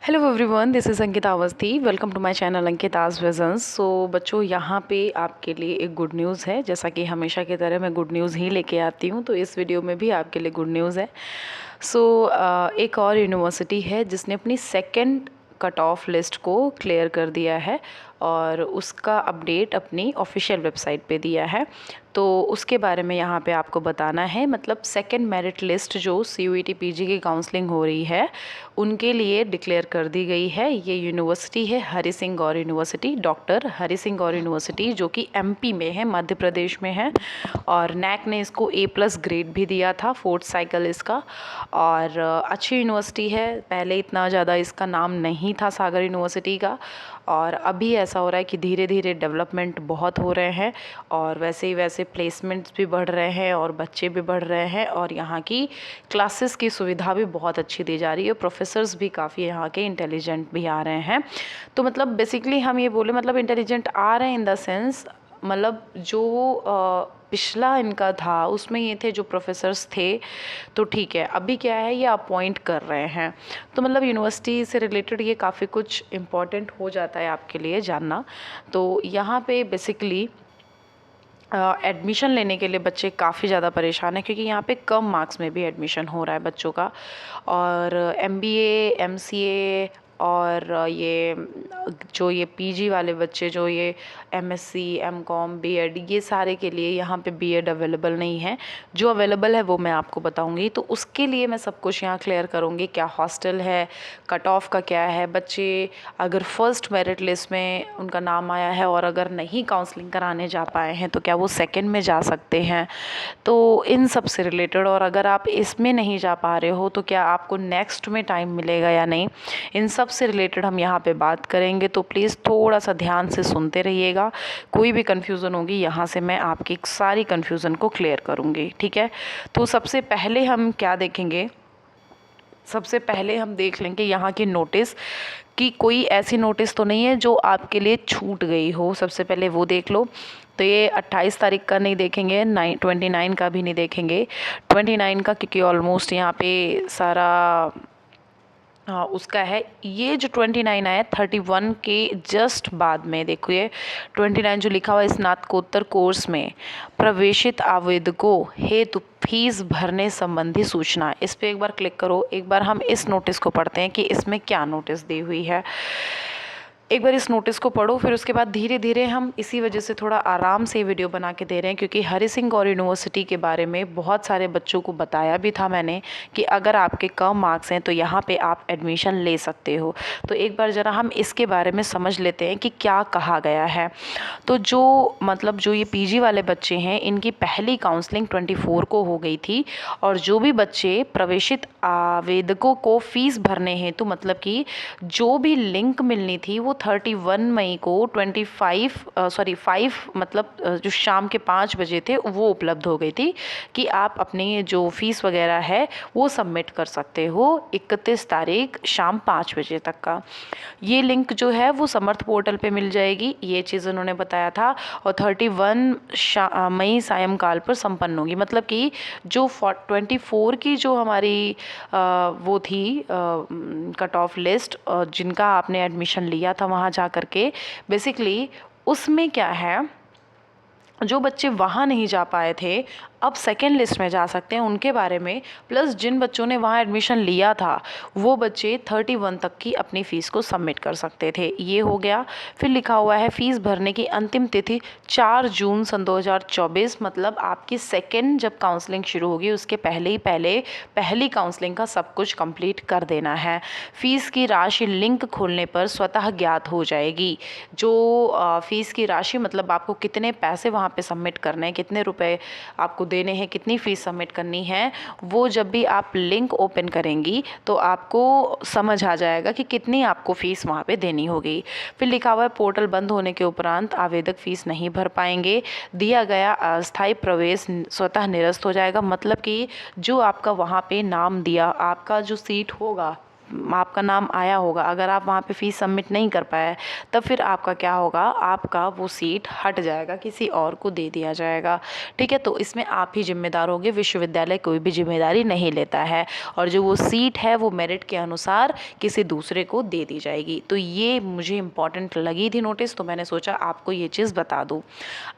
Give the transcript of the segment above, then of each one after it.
Hello everyone, this is Ankita Awasthi. Welcome to my channel Ankita's visions. So बच्चों, यहाँ पे आपके लिए एक गुड न्यूज़ है। जैसा कि हमेशा की तरह मैं गुड न्यूज़ ही लेके आती हूँ, तो इस वीडियो में भी आपके लिए गुड न्यूज़ है। एक और यूनिवर्सिटी है जिसने अपनी सेकंड कट ऑफ लिस्ट को क्लियर कर दिया है और उसका अपडेट अपनी ऑफिशियल वेबसाइट पे दिया है। तो उसके बारे में यहाँ पे आपको बताना है। मतलब सेकंड मेरिट लिस्ट जो CUET PG की काउंसलिंग हो रही है उनके लिए डिक्लेयर कर दी गई है। ये यूनिवर्सिटी है Hari Singh Gour university, doctor Hari Singh Gour university, जो कि MP में है, मध्य प्रदेश में है। और NAC ने इसको A+ ग्रेड भी दिया था, 4th साइकिल इसका। और अच्छी यूनिवर्सिटी है। पहले इतना ज़्यादा इसका नाम नहीं था सागर यूनिवर्सिटी का, और अभी ऐसा हो रहा है कि धीरे धीरे डेवलपमेंट बहुत हो रहे हैं और वैसे ही वैसे प्लेसमेंट्स भी बढ़ रहे हैं और बच्चे भी बढ़ रहे हैं और यहाँ की क्लासेस की सुविधा भी बहुत अच्छी दी जा रही है। प्रोफेसर्स भी काफ़ी यहाँ के इंटेलिजेंट भी आ रहे हैं। तो मतलब बेसिकली हम ये बोले, मतलब इंटेलिजेंट आ रहे हैं इन द सेंस, मतलब जो पिछला इनका था उसमें ये थे जो प्रोफेसर्स थे, तो ठीक है। अभी क्या है, ये अपॉइंट कर रहे हैं। तो मतलब यूनिवर्सिटी से रिलेटेड ये काफ़ी कुछ इम्पॉर्टेंट हो जाता है आपके लिए जानना। तो यहाँ पे बेसिकली एडमिशन लेने के लिए बच्चे काफ़ी ज़्यादा परेशान हैं, क्योंकि यहाँ पे कम मार्क्स में भी एडमिशन हो रहा है बच्चों का। और MBA MCA और ये PG वाले बच्चे, जो ये MSc MCom B.Ed, ये सारे के लिए यहाँ पे B.Ed अवेलेबल नहीं है। जो अवेलेबल है वो मैं आपको बताऊँगी। तो उसके लिए मैं सब कुछ यहाँ क्लियर करूँगी, क्या हॉस्टल है, कट ऑफ का क्या है, बच्चे अगर फर्स्ट मेरिट लिस्ट में उनका नाम आया है और अगर नहीं काउंसलिंग कराने जा पाए हैं तो क्या वो सेकंड में जा सकते हैं। तो इन सब से रिलेटेड, और अगर आप इसमें नहीं जा पा रहे हो तो क्या आपको नेक्स्ट में टाइम मिलेगा या नहीं, इन सब से रिलेटेड हम यहाँ पे बात करेंगे। तो प्लीज़ थोड़ा सा ध्यान से सुनते रहिएगा। कोई भी कन्फ्यूज़न होगी यहाँ से मैं आपकी सारी कन्फ्यूज़न को क्लियर करूँगी, ठीक है। तो सबसे पहले हम क्या देखेंगे, सबसे पहले हम देख लेंगे यहाँ की नोटिस कि कोई ऐसी नोटिस तो नहीं है जो आपके लिए छूट गई हो। सबसे पहले वो देख लो। तो ये 28 तारीख का नहीं देखेंगे, 29 का भी नहीं देखेंगे, 29 का, क्योंकि ऑलमोस्ट यहाँ पे सारा उसका है। ये जो 29 आया 31 के जस्ट बाद में, देखो ये 29 जो लिखा हुआ है, स्नातकोत्तर कोर्स में प्रवेशित आवेदकों हेतु फीस भरने संबंधी सूचना, इस पर एक बार क्लिक करो। एक बार हम इस नोटिस को पढ़ते हैं कि इसमें क्या नोटिस दी हुई है। एक बार इस नोटिस को पढ़ो, फिर उसके बाद धीरे धीरे हम इसी वजह से थोड़ा आराम से वीडियो बना के दे रहे हैं, क्योंकि हरि सिंह गौर यूनिवर्सिटी के बारे में बहुत सारे बच्चों को बताया भी था मैंने कि अगर आपके कम मार्क्स हैं तो यहाँ पे आप एडमिशन ले सकते हो। तो एक बार ज़रा हम इसके बारे में समझ लेते हैं कि क्या कहा गया है। तो जो ये PG वाले बच्चे हैं, इनकी पहली काउंसलिंग 24 को हो गई थी, और जो भी बच्चे प्रवेशित आवेदकों को फीस भरने हैं, तो मतलब कि जो भी लिंक मिलनी थी वो 31 मई को 5 मतलब जो शाम के 5 बजे थे वो उपलब्ध हो गई थी कि आप अपनी जो फीस वगैरह है वो सबमिट कर सकते हो 31 तारीख शाम 5 बजे तक का। ये लिंक जो है वो समर्थ पोर्टल पे मिल जाएगी, ये चीज़ उन्होंने बताया था। और 31 मई सायंकाल पर संपन्न होगी। मतलब कि जो 24 की जो हमारी वो थी कट ऑफ लिस्ट, जिनका आपने एडमिशन लिया था वहाँ जा कर के, बेसिकली उसमें क्या है, जो बच्चे वहाँ नहीं जा पाए थे अब सेकेंड लिस्ट में जा सकते हैं उनके बारे में। प्लस जिन बच्चों ने वहाँ एडमिशन लिया था वो बच्चे 31 तक की अपनी फ़ीस को सबमिट कर सकते थे। ये हो गया। फिर लिखा हुआ है फ़ीस भरने की अंतिम तिथि 4 जून सन 2024। मतलब आपकी सेकेंड जब काउंसलिंग शुरू होगी उसके पहले पहली काउंसलिंग का सब कुछ कंप्लीट कर देना है। फ़ीस की राशि लिंक खोलने पर स्वतः ज्ञात हो जाएगी। जो फ़ीस की राशि, मतलब आपको कितने पैसे वहाँ पे सबमिट करने हैं, कितने रुपए आपको देने हैं, कितनी फ़ीस सबमिट करनी है, वो जब भी आप लिंक ओपन करेंगी तो आपको समझ आ जाएगा कि कितनी आपको फ़ीस वहाँ पे देनी होगी। फिर लिखा हुआ है पोर्टल बंद होने के उपरांत आवेदक फ़ीस नहीं भर पाएंगे, दिया गया अस्थायी प्रवेश स्वतः निरस्त हो जाएगा। मतलब कि जो आपका वहाँ पे नाम दिया, आपका जो सीट होगा आपका नाम आया होगा, अगर आप वहाँ पे फ़ीस सबमिट नहीं कर पाए तब फिर आपका क्या होगा, आपका वो सीट हट जाएगा, किसी और को दे दिया जाएगा। ठीक है, तो इसमें आप ही जिम्मेदार होंगे, विश्वविद्यालय कोई भी जिम्मेदारी नहीं लेता है, और जो वो सीट है वो मेरिट के अनुसार किसी दूसरे को दे दी जाएगी। तो ये मुझे इम्पॉर्टेंट लगी थी नोटिस, तो मैंने सोचा आपको ये चीज़ बता दूँ।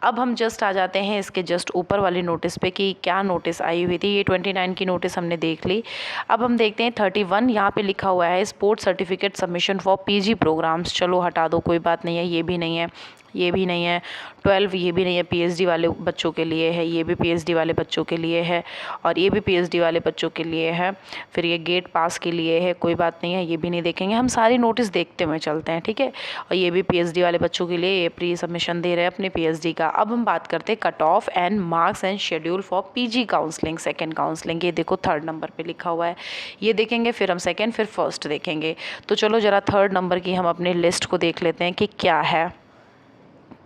अब हम जस्ट आ जाते हैं इसके जस्ट ऊपर वाली नोटिस पे कि क्या नोटिस आई हुई थी। ये 29 की नोटिस हमने देख ली। अब हम देखते हैं 31, यहाँ पे लिखा हुआ है sports certificate submission for PG programmes. चलो हटा दो, कोई बात नहीं है, ये भी नहीं है, ये भी नहीं है। 12 ये भी नहीं है, पीएचडी वाले बच्चों के लिए है, ये भी पीएचडी वाले बच्चों के लिए है, और ये भी पीएचडी वाले बच्चों के लिए है। फिर ये गेट पास के लिए है, कोई बात नहीं है, ये भी नहीं देखेंगे, हम सारी नोटिस देखते हुए चलते हैं। ठीक है, और ये भी पीएचडी वाले बच्चों के लिए, ये प्री सबमिशन दे रहे हैं अपने पीएचडी का। अब हम बात करते हैं cut off and marks and schedule for PG counselling, second counselling. ये देखो 3rd नंबर पर लिखा हुआ है, ये देखेंगे, फिर हम सेकेंड फिर फर्स्ट देखेंगे। तो चलो ज़रा 3rd नंबर की हम अपने लिस्ट को देख लेते हैं कि क्या है,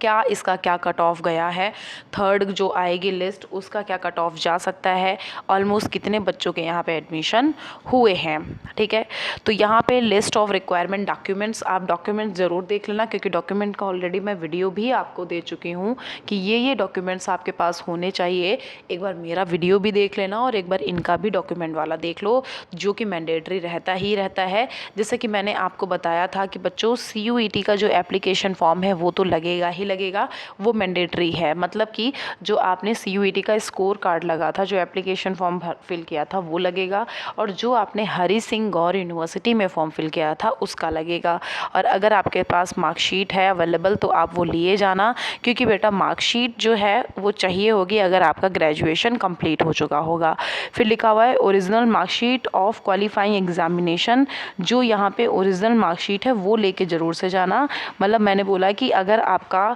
क्या इसका क्या कट ऑफ गया है। 3rd जो आएगी लिस्ट उसका क्या कट ऑफ जा सकता है, ऑलमोस्ट कितने बच्चों के यहाँ पे एडमिशन हुए हैं। ठीक है, तो यहाँ पे लिस्ट ऑफ रिक्वायरमेंट डॉक्यूमेंट्स, आप डॉक्यूमेंट ज़रूर देख लेना, क्योंकि डॉक्यूमेंट का ऑलरेडी मैं वीडियो भी आपको दे चुकी हूँ कि ये डॉक्यूमेंट्स आपके पास होने चाहिए। एक बार मेरा वीडियो भी देख लेना और एक बार इनका भी डॉक्यूमेंट वाला देख लो, जो कि मैंडेटरी रहता ही रहता है। जैसे कि मैंने आपको बताया था कि बच्चों CUET का जो एप्लीकेशन फॉर्म है वो तो लगेगा ही लगेगा, वो मैंडेटरी है। मतलब कि जो आपने CUET का स्कोर कार्ड लगा था, जो एप्लीकेशन फॉर्म फिल किया था वो लगेगा, और जो आपने हरी सिंह गौर यूनिवर्सिटी में फॉर्म फिल किया था उसका लगेगा। और अगर आपके पास मार्कशीट है अवेलेबल तो आप वो लिए जाना, क्योंकि बेटा मार्कशीट जो है वो चाहिए होगी अगर आपका ग्रेजुएशन कंप्लीट हो चुका होगा। फिर लिखा हुआ है original marksheet of qualifying examination, जो यहाँ पे ओरिजिनल मार्कशीट है वो लेके ज़रूर से जाना। मतलब मैंने बोला कि अगर आपका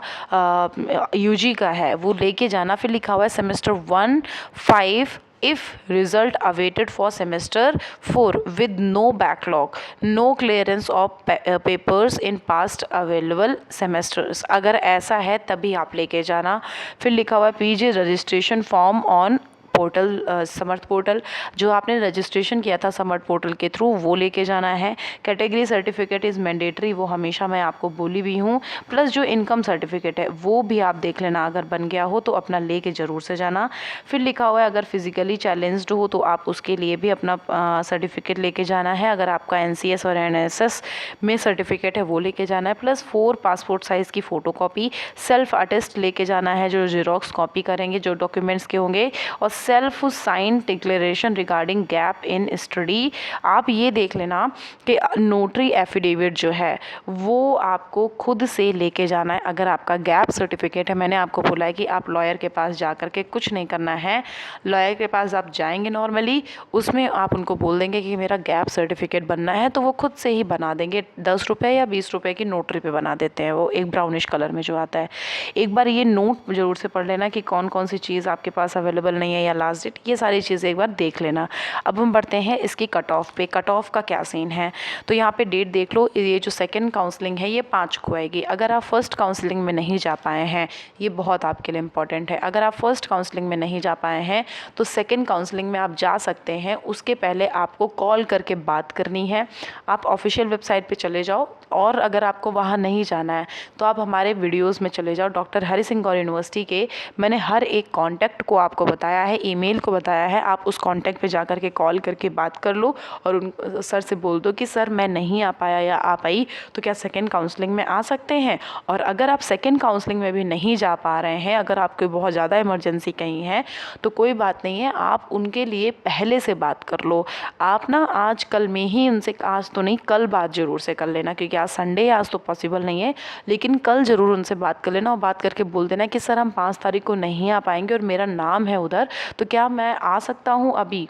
UG का है वो लेके जाना। फिर लिखा हुआ है semester 1 5 if result awaited for semester 4 with no backlog, no clearance of papers in past available semesters, अगर ऐसा है तभी आप लेके जाना। फिर लिखा हुआ है PG registration form on portal, Samarth portal, जो आपने रजिस्ट्रेशन किया था समर्थ पोर्टल के थ्रू वो लेके जाना है। कैटेगरी सर्टिफिकेट इज़ मैंडेटरी, वो हमेशा मैं आपको बोली भी हूँ। प्लस जो इनकम सर्टिफिकेट है वो भी आप देख लेना, अगर बन गया हो तो अपना लेके ज़रूर से जाना। फिर लिखा हुआ है अगर फिजिकली चैलेंज्ड हो तो आप उसके लिए भी अपना सर्टिफिकेट लेके जाना है। अगर आपका NCS और NSS में सर्टिफिकेट है वो लेके जाना है। प्लस 4 पासपोर्ट साइज़ की फ़ोटो कॉपी, सेल्फ अटेस्ट लेके जाना है, जो जीरोक्स कॉपी करेंगे जो डॉक्यूमेंट्स के होंगे, और self sign declaration regarding gap in study. आप ये देख लेना कि नोटरी एफिडेविट जो है वो आपको खुद से लेके जाना है। अगर आपका गैप सर्टिफिकेट है, मैंने आपको बोला है कि आप लॉयर के पास जा कर के कुछ नहीं करना है। लॉयर के पास आप जाएंगे नॉर्मली, उसमें आप उनको बोल देंगे कि मेरा गैप सर्टिफिकेट बनना है, तो वो खुद से ही बना देंगे। 10 रुपये या 20 रुपये की नोटरी पे बना देते हैं, वो एक ब्राउनिश कलर में जो आता है। एक बार ये नोट ज़रूर से पढ़ लेना कि कौन कौन सी चीज़ आपके पास अवेलेबल नहीं है या लास्ट डेट, ये सारी चीज़ें एक बार देख लेना। अब हम बढ़ते हैं इसकी कट ऑफ पे। कट ऑफ का क्या सीन है, तो यहाँ पे डेट देख लो। ये जो सेकंड काउंसलिंग है ये 5 को आएगी। अगर आप फर्स्ट काउंसलिंग में नहीं जा पाए हैं, ये बहुत आपके लिए इंपॉर्टेंट है, अगर आप फर्स्ट काउंसलिंग में नहीं जा पाए हैं तो सेकंड काउंसलिंग में आप जा सकते हैं। उसके पहले आपको कॉल करके बात करनी है। आप ऑफिशियल वेबसाइट पे चले जाओ, और अगर आपको वहाँ नहीं जाना है तो आप हमारे वीडियोस में चले जाओ। डॉक्टर हरि सिंह गौर यूनिवर्सिटी के मैंने हर एक कॉन्टैक्ट को आपको बताया है, ईमेल को बताया है। आप उस कॉन्टैक्ट पे जा कर के कॉल करके बात कर लो, और उन सर से बोल दो कि सर मैं नहीं आ पाया या आ पाई, तो क्या सेकेंड काउंसलिंग में आ सकते हैं। और अगर आप सेकेंड काउंसलिंग में भी नहीं जा पा रहे हैं, अगर आपको बहुत ज़्यादा इमरजेंसी कहीं है, तो कोई बात नहीं है, आप उनके लिए पहले से बात कर लो। आप ना आज कल में ही उनसे, आज तो नहीं कल बात ज़रूर से कर लेना, क्योंकि आज संडे है, आज तो पॉसिबल नहीं है, लेकिन कल ज़रूर उनसे बात कर लेना। और बात करके बोल देना कि सर हम 5 तारीख को नहीं आ पाएंगे और मेरा नाम है उधर, तो क्या मैं आ सकता हूँ अभी,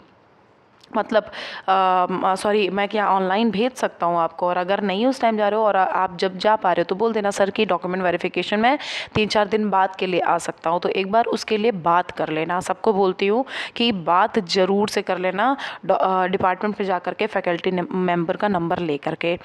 मतलब सॉरी मैं क्या ऑनलाइन भेज सकता हूँ आपको। और अगर नहीं उस टाइम जा रहे हो और आप जब जा पा रहे हो तो बोल देना सर की डॉक्यूमेंट वेरिफिकेशन में 3-4 दिन बाद के लिए आ सकता हूँ। तो एक बार उसके लिए बात कर लेना। सबको बोलती हूँ कि बात ज़रूर से कर लेना, डिपार्टमेंट पे जा कर के फैकल्टी मेंबर का नंबर ले करके।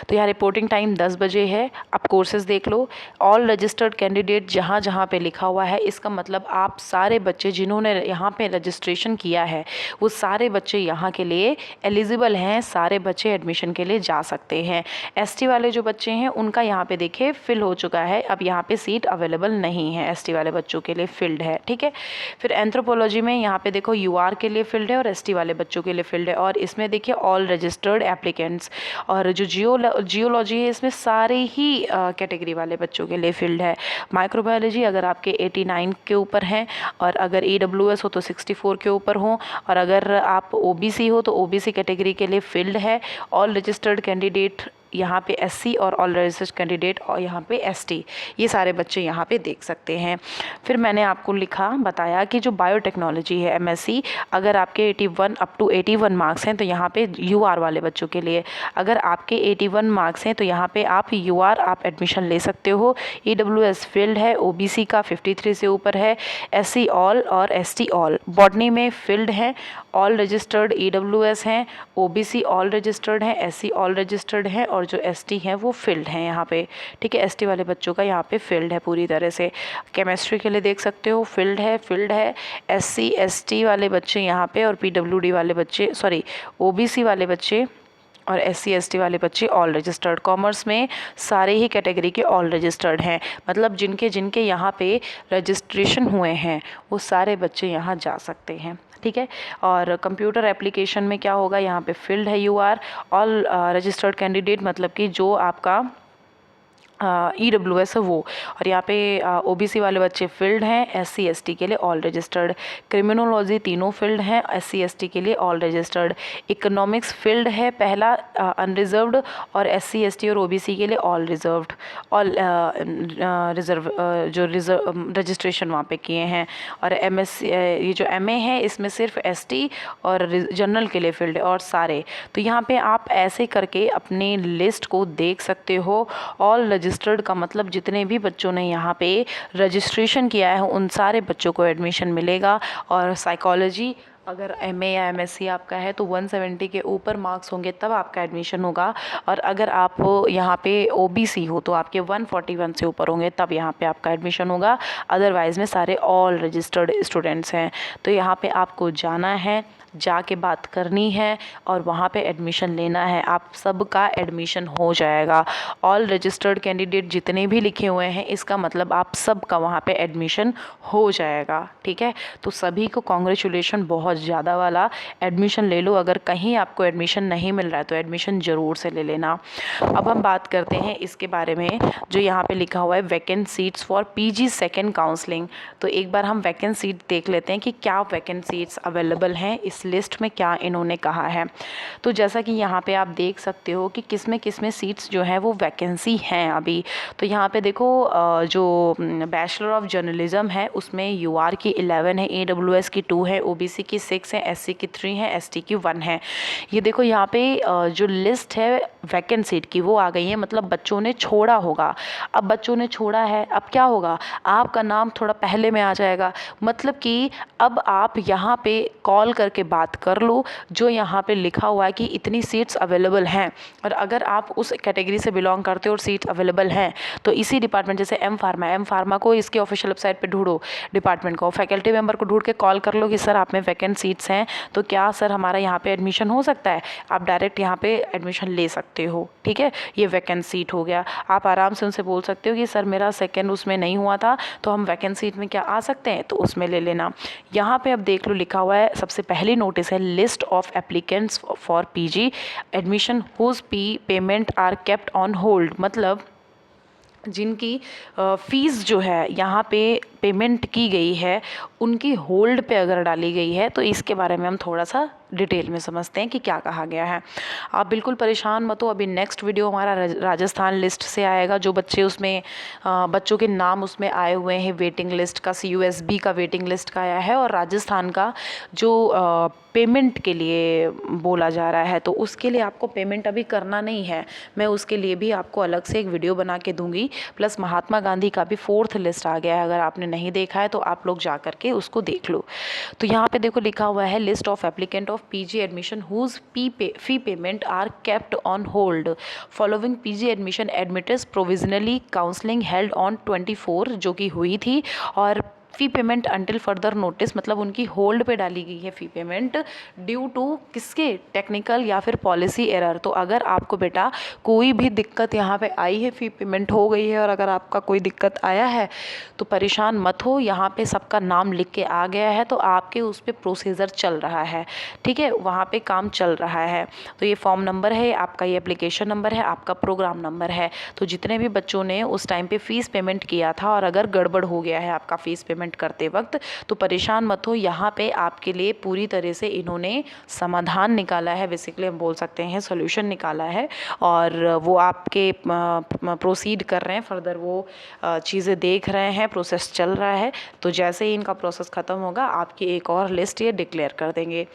तो यहाँ रिपोर्टिंग टाइम 10 बजे है। आप कोर्सेज देख लो, ऑल रजिस्टर्ड कैंडिडेट जहाँ जहाँ पे लिखा हुआ है, इसका मतलब आप सारे बच्चे जिन्होंने यहाँ पे रजिस्ट्रेशन किया है वो सारे बच्चे यहाँ के लिए एलिजिबल हैं, सारे बच्चे एडमिशन के लिए जा सकते हैं। एसटी वाले जो बच्चे हैं उनका यहाँ पे देखिए फिल हो चुका है, अब यहाँ पे सीट अवेलेबल नहीं है, एसटी वाले बच्चों के लिए फिल्ड है, ठीक है। फिर एंथ्रोपोलॉजी में यहाँ पे देखो यूआर के लिए फिल्ड है और एसटी वाले बच्चों के लिए फिल्ड है, और इसमें देखिए ऑल रजिस्टर्ड एप्लीकेंट्स। और जो जियोलॉजी है इसमें सारे ही कैटेगरी वाले बच्चों के लिए फिल्ड है। माइक्रोबायोलॉजी अगर आपके 89 के ऊपर हैं, और अगर ईडब्ल्यूएस हो तो 64 के ऊपर हो, और अगर आप ओबीसी हो तो ओबीसी कैटेगरी के लिए फिल्ड है। ऑल रजिस्टर्ड कैंडिडेट यहाँ पे एससी और ऑल रजिस्टर्ड कैंडिडेट और यहाँ पे एसटी, ये सारे बच्चे यहाँ पे देख सकते हैं। फिर मैंने आपको बताया कि जो बायोटेक्नोलॉजी है एमएससी, अगर आपके 81 अप टू 81 मार्क्स हैं तो यहाँ पे यूआर वाले बच्चों के लिए, अगर आपके 81 मार्क्स हैं तो यहाँ पे आप यूआर आप एडमिशन ले सकते हो। ईडब्ल्यूएस फील्ड है, ओबीसी का 53 से ऊपर है, एससी ऑल और एसटी ऑल। बॉटनी में फील्ड है, ऑल रजिस्टर्ड ईडब्ल्यूएस हैं, ओबीसी ऑल रजिस्टर्ड हैं, एससी ऑल रजिस्टर्ड हैं, और जो एसटी हैं वो फील्ड हैं यहाँ पे, ठीक है। एसटी वाले बच्चों का यहाँ पे फील्ड है पूरी तरह से। केमिस्ट्री के लिए देख सकते हो फील्ड है। एससी एसटी वाले बच्चे यहाँ पे, और पीडब्ल्यूडी वाले बच्चे, सॉरी ओबीसी वाले बच्चे और एससी एसटी वाले बच्चे ऑल रजिस्टर्ड। कॉमर्स में सारे ही कैटेगरी के ऑल रजिस्टर्ड हैं, मतलब जिनके यहाँ पे रजिस्ट्रेशन हुए हैं वो सारे बच्चे यहाँ जा सकते हैं, ठीक है। और कंप्यूटर एप्लीकेशन में क्या होगा, यहाँ पे फील्ड है यूआर। ऑल रजिस्टर्ड कैंडिडेट मतलब कि जो आपका ईडब्ल्यूएस है वो, और यहाँ पे ओबीसी वाले बच्चे फील्ड हैं, एससी एसटी के लिए ऑल रजिस्टर्ड। क्रिमिनोलॉजी तीनों फील्ड हैं, एससी एसटी के लिए ऑल रजिस्टर्ड। इकोनॉमिक्स फील्ड है पहला अनरिजर्व्ड, और एससी एसटी और ओबीसी के लिए ऑल रिजर्व्ड, ऑल रिजर्व जो रिजर्व रजिस्ट्रेशन वहाँ पे किए हैं। और एमएससी ये जो एमए है इसमें सिर्फ एसटी और जनरल के लिए फील्ड है और सारे। तो यहाँ पे आप ऐसे करके अपनी लिस्ट को देख सकते हो। ऑल रजिस्टर्ड का मतलब जितने भी बच्चों ने यहाँ पे रजिस्ट्रेशन किया है उन सारे बच्चों को एडमिशन मिलेगा। और साइकोलॉजी अगर एमए या एमएससी आपका है तो 170 के ऊपर मार्क्स होंगे तब आपका एडमिशन होगा, और अगर आप यहाँ पे ओबीसी हो तो आपके 141 से ऊपर होंगे तब यहाँ पे आपका एडमिशन होगा। अदरवाइज़ में सारे ऑल रजिस्टर्ड स्टूडेंट्स हैं। तो यहाँ पे आपको जाना है, जाके बात करनी है और वहाँ पे एडमिशन लेना है, आप सबका एडमिशन हो जाएगा। ऑल रजिस्टर्ड कैंडिडेट जितने भी लिखे हुए हैं इसका मतलब आप सबका वहाँ पे एडमिशन हो जाएगा, ठीक है। तो सभी को कॉन्ग्रेचुलेशन, बहुत ज़्यादा वाला एडमिशन ले लो। अगर कहीं आपको एडमिशन नहीं मिल रहा है तो एडमिशन ज़रूर से ले लेना। अब हम बात करते हैं इसके बारे में जो यहाँ पे लिखा हुआ है vacant seats for PG second counselling. तो एक बार हम वैकेंट सीट देख लेते हैं कि क्या वैकेंट सीट्स अवेलेबल हैं, इस लिस्ट में क्या इन्होंने कहा है। तो जैसा कि यहाँ पे आप देख सकते हो कि किस में सीट्स जो हैं वो वैकेंसी हैं अभी। तो यहाँ पे देखो जो बैचलर ऑफ जर्नलिज्म है उसमें यूआर की 11 है, ईडब्ल्यूएस की 2 है, ओबीसी की 6 है, एससी की 3 है, एसटी की 1 है। ये देखो यहाँ पे जो लिस्ट है वैकेंट सीट की वो आ गई है, मतलब बच्चों ने छोड़ा होगा। अब बच्चों ने छोड़ा है, अब क्या होगा, आपका नाम थोड़ा पहले में आ जाएगा। मतलब कि अब आप यहाँ पे कॉल करके बात कर लो जो यहाँ पे लिखा हुआ है कि इतनी सीट्स अवेलेबल हैं, और अगर आप उस कैटेगरी से बिलोंग करते हो और सीट्स अवेलेबल हैं तो इसी डिपार्टमेंट, जैसे एम फार्मा को इसके ऑफिशियल वेबसाइट पे ढूंढो डिपार्टमेंट को, फैकल्टी मेंबर को ढूंढ के कॉल कर लो कि सर आप में वैकेंट सीट्स हैं तो क्या सर हमारा यहाँ पे एडमिशन हो सकता है। आप डायरेक्ट यहाँ पे एडमिशन ले सकते हो, ठीक है। ये वैकेंट सीट हो गया, आप आराम से उनसे बोल सकते हो कि सर मेरा सेकेंड उसमें नहीं हुआ था तो हम वैकेंट सीट में क्या आ सकते हैं, तो उसमें ले लेना। यहाँ पे अब देख लो लिखा हुआ है, सबसे पहली नोटिस है list of applicants for PG admission whose payment are kept on hold. मतलब जिनकी फ़ीस जो है यहाँ पे पेमेंट की गई है उनकी होल्ड पे अगर डाली गई है, तो इसके बारे में हम थोड़ा सा डिटेल में समझते हैं कि क्या कहा गया है। आप बिल्कुल परेशान मत हो, अभी नेक्स्ट वीडियो हमारा राजस्थान लिस्ट से आएगा, जो बच्चे उसमें बच्चों के नाम उसमें आए हुए हैं वेटिंग लिस्ट का, CUSB का वेटिंग लिस्ट का आया है, और राजस्थान का जो पेमेंट के लिए बोला जा रहा है तो उसके लिए आपको पेमेंट अभी करना नहीं है, मैं उसके लिए भी आपको अलग से एक वीडियो बना के दूंगी। प्लस महात्मा गांधी का भी 4th लिस्ट आ गया है, अगर आपने नहीं देखा है तो आप लोग जा करके उसको देख लो। तो यहाँ पे देखो लिखा हुआ है list of applicant of PG admission whose fee payment are kept on hold following PG admission admitted provisionally counselling held on 24 जो कि हुई थी, और fee payment until further notice, मतलब उनकी होल्ड पे डाली गई है फ़ी पेमेंट ड्यू टू किसके, टेक्निकल या फिर पॉलिसी एरर। तो अगर आपको बेटा कोई भी दिक्कत यहाँ पे आई है, फ़ी पेमेंट हो गई है और अगर आपका कोई दिक्कत आया है तो परेशान मत हो, यहाँ पे सबका नाम लिख के आ गया है तो आपके उस पर प्रोसीजर चल रहा है, ठीक है, वहाँ पे काम चल रहा है। तो ये फॉर्म नंबर है आपका, ये एप्लीकेशन नंबर है आपका, प्रोग्राम नंबर है। तो जितने भी बच्चों ने उस टाइम पे फ़ीस पेमेंट किया था और अगर गड़बड़ हो गया है आपका फ़ीस पेमेंट करते वक्त, तो परेशान मत हो, यहाँ पे आपके लिए पूरी तरह से इन्होंने समाधान निकाला है, बेसिकली हम बोल सकते हैं सोल्यूशन निकाला है। और वो आपके प्रोसीड कर रहे हैं फर्दर, वो चीज़ें देख रहे हैं, प्रोसेस चल रहा है। तो जैसे ही इनका प्रोसेस ख़त्म होगा आपकी एक और लिस्ट ये डिक्लेयर कर देंगे।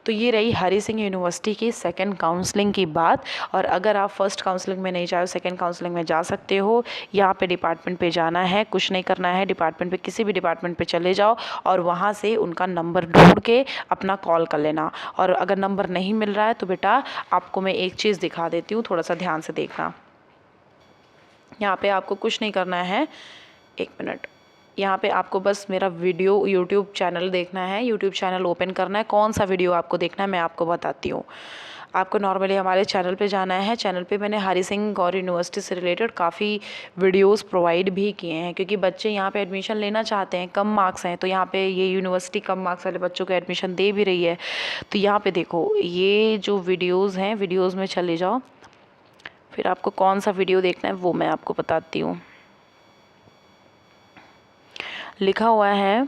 तो ये रही हरी सिंह यूनिवर्सिटी की सेकंड काउंसलिंग की बात। और अगर आप फर्स्ट काउंसलिंग में नहीं जाओ, सेकंड काउंसलिंग में जा सकते हो। यहाँ पे डिपार्टमेंट पे जाना है, कुछ नहीं करना है, डिपार्टमेंट पे किसी भी डिपार्टमेंट पे चले जाओ और वहाँ से उनका नंबर ढूंढ के अपना कॉल कर लेना। और अगर नंबर नहीं मिल रहा है तो बेटा आपको मैं एक चीज़ दिखा देती हूँ, थोड़ा सा ध्यान से देखना। यहाँ पे आपको कुछ नहीं करना है, एक मिनट, यहाँ पे आपको बस मेरा वीडियो यूट्यूब चैनल देखना है, यूट्यूब चैनल ओपन करना है। कौन सा वीडियो आपको देखना है मैं आपको बताती हूँ। आपको नॉर्मली हमारे चैनल पे जाना है। चैनल पे मैंने हरी सिंह गौर यूनिवर्सिटी से रिलेटेड काफ़ी वीडियोस प्रोवाइड भी किए हैं, क्योंकि बच्चे यहाँ पे एडमिशन लेना चाहते हैं, कम मार्क्स हैं, तो यहाँ पे ये यूनिवर्सिटी कम मार्क्स वाले बच्चों को एडमिशन दे भी रही है। तो यहाँ पे देखो, ये जो वीडियोज़ हैं, वीडियोज़ में चले जाओ, फिर आपको कौन सा वीडियो देखना है वो मैं आपको बताती हूँ। लिखा हुआ है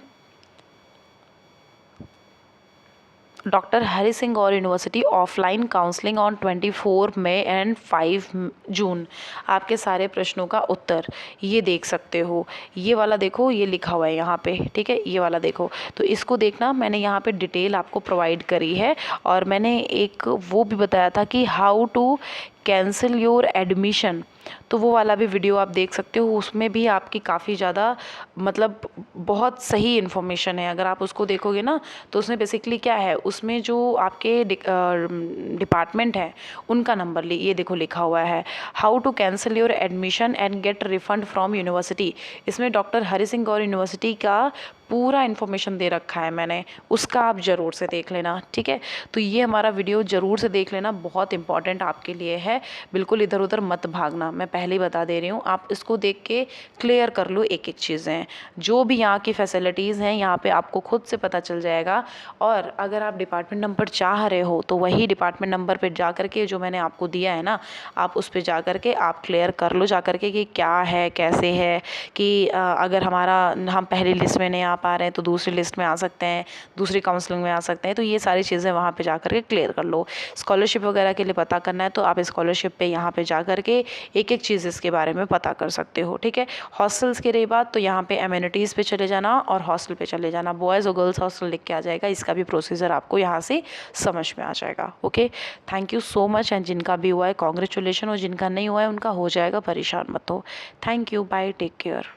doctor Hari Singh Gour university offline counselling on 24 May and 5 June. आपके सारे प्रश्नों का उत्तर ये देख सकते हो। ये वाला देखो, ये लिखा हुआ है यहाँ पे, ठीक है, ये वाला देखो। तो इसको देखना, मैंने यहाँ पे डिटेल आपको प्रोवाइड करी है। और मैंने एक वो भी बताया था कि how to cancel your admission, तो वो वाला भी वीडियो आप देख सकते हो। उसमें भी आपकी काफ़ी ज़्यादा मतलब बहुत सही इन्फॉर्मेशन है। अगर आप उसको देखोगे ना तो उसमें बेसिकली क्या है, उसमें जो आपके डिपार्टमेंट है उनका नंबर ये देखो लिखा हुआ है, how to cancel your admission and get refund from university. इसमें डॉक्टर हरी सिंह गौर यूनिवर्सिटी का पूरा इन्फॉर्मेशन दे रखा है मैंने, उसका आप ज़रूर से देख लेना, ठीक है। तो ये हमारा वीडियो ज़रूर से देख लेना, बहुत इंपॉर्टेंट आपके लिए है। बिल्कुल इधर उधर मत भागना, मैं पहले ही बता दे रही हूँ। आप इसको देख के क्लियर कर लो एक एक चीज़ें, जो भी यहाँ की फैसिलिटीज़ हैं यहाँ पे आपको खुद से पता चल जाएगा। और अगर आप डिपार्टमेंट नंबर चाह रहे हो तो वही डिपार्टमेंट नंबर पर जा कर के, जो मैंने आपको दिया है ना, आप उस पर जा कर के आप क्लियर कर लो जा कर के कि क्या है कैसे है। कि अगर हम पहली लिस्ट में नहीं आ पा रहे हैं तो दूसरी लिस्ट में आ सकते हैं, दूसरी काउंसलिंग में आ सकते हैं। तो ये सारी चीज़ें वहाँ पे जा कर के क्लियर कर लो। स्कॉलरशिप वगैरह के लिए पता करना है तो आप स्कॉलरशिप पे यहाँ पे जा कर के एक एक चीज़ इसके बारे में पता कर सकते हो, ठीक है। हॉस्टल्स की रही बात, तो यहाँ पे एमिनिटीज़ पे चले जाना और हॉस्टल पे चले जाना, बॉयज़ और गर्ल्स हॉस्टल लिख के आ जाएगा। इसका भी प्रोसीजर आपको यहाँ से समझ में आ जाएगा। Okay, thank you so much. And जिनका भी हुआ है कॉन्ग्रेचुलेशन, और जिनका नहीं हुआ है उनका हो जाएगा, परेशान मत हो। Thank you, bye, take care.